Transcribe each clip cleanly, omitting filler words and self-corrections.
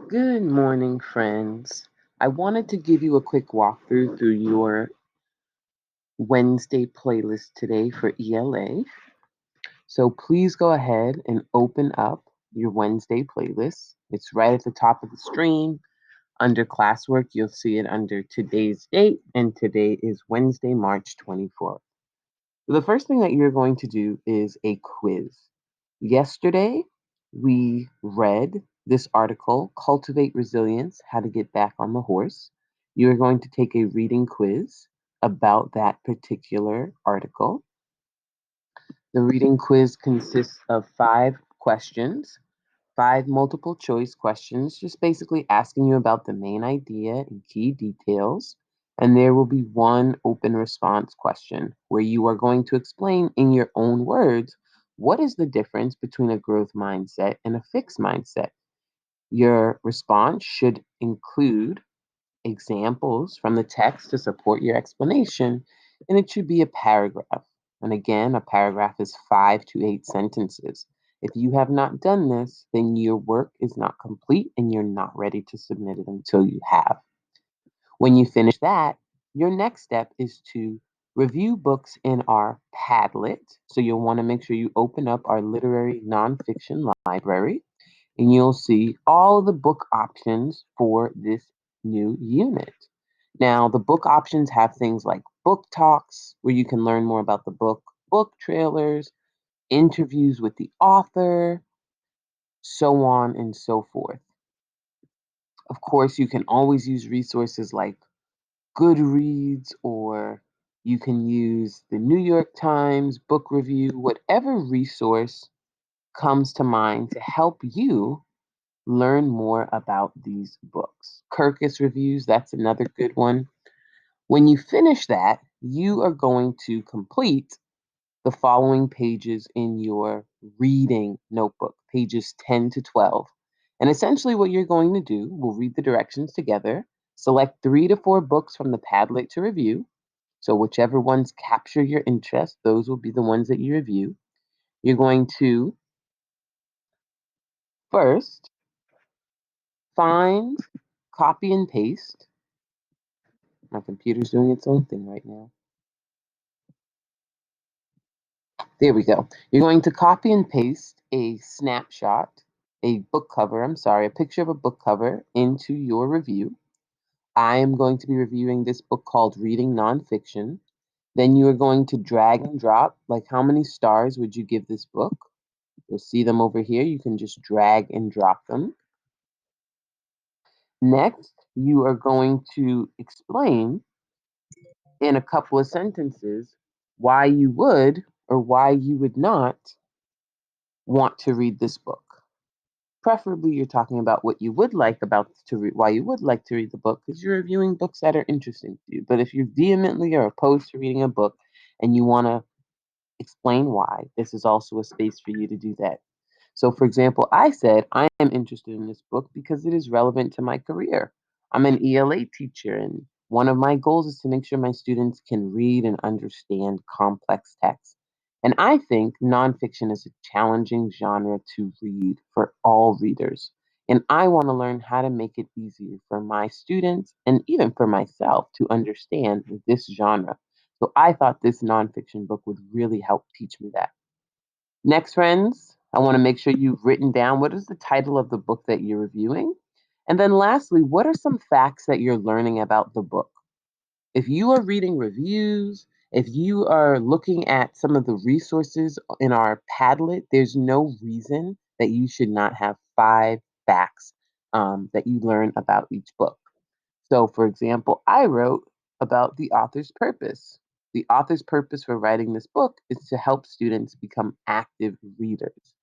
Good morning, friends. I wanted to give you a quick walkthrough through your Wednesday playlist today for ELA. So please go ahead and open up your Wednesday playlist. It's right at the top of the screen. Under classwork, you'll see it under today's date, and today is Wednesday, March 24th. The first thing that you're going to do is a quiz. Yesterday, we read this article, Cultivate Resilience How to Get Back on the Horse. You're going to take a reading quiz about that particular article. The reading quiz consists of 5 questions, 5 multiple choice questions, just basically asking you about the main idea and key details. And there will be one open response question where you are going to explain in your own words what is the difference between a growth mindset and a fixed mindset. Your response should include examples from the text to support your explanation, and it should be a paragraph. And again, a paragraph is 5 to 8 sentences. If you have not done this, then your work is not complete and you're not ready to submit it until you have. When you finish that, your next step is to review books in our Padlet. So you'll want to make sure you open up our literary nonfiction library and you'll see all of the book options for this new unit. Now, the book options have things like book talks, where you can learn more about the book trailers, interviews with the author, so on and so forth. Of course, you can always use resources like Goodreads, or you can use the New York Times book review, whatever resource comes to mind to help you learn more about these books. Kirkus reviews, that's another good one. When you finish that, you are going to complete the following pages in your reading notebook, pages 10 to 12. And essentially, what you're going to do, we'll read the directions together, select 3 to 4 books from the Padlet to review. So, whichever ones capture your interest, those will be the ones that you review. You're going to first find, copy, and paste. My computer's doing its own thing right now. There we go. You're going to copy and paste a snapshot, a book cover, I'm sorry, a picture of a book cover into your review. I am going to be reviewing this book called Reading Nonfiction. Then you are going to drag and drop, like how many stars would you give this book? You'll see them over here. You can just drag and drop them. Next, you are going to explain in a couple of sentences why you would or why you would not want to read this book. Preferably, you're talking about what you would like about to read, why you would like to read the book, because you're reviewing books that are interesting to you. But if you vehemently are opposed to reading a book and you want to explain why, this is also a space for you to do that. So, for example, I said I am interested in this book because it is relevant to my career. I'm an ELA teacher, and one of my goals is to make sure my students can read and understand complex texts. And I think nonfiction is a challenging genre to read for all readers. And I want to learn how to make it easier for my students and even for myself to understand this genre. So I thought this nonfiction book would really help teach me that. Next, friends, I want to make sure you've written down what is the title of the book that you're reviewing. And then lastly, what are some facts that you're learning about the book? If you are reading reviews, if you are looking at some of the resources in our Padlet, there's no reason that you should not have 5 facts that you learn about each book. So, for example, I wrote about the author's purpose. The author's purpose for writing this book is to help students become active readers.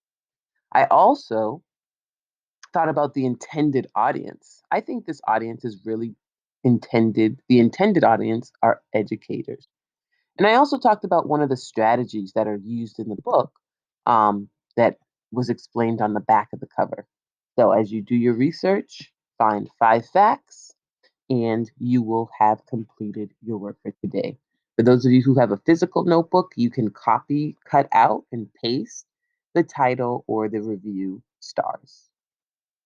I also thought about the intended audience. I think this audience is really the intended audience are educators. And I also talked about one of the strategies that are used in the book that was explained on the back of the cover. So, as you do your research, find 5 facts and you will have completed your work for today. For those of you who have a physical notebook, you can copy, cut out, and paste the title or the review stars.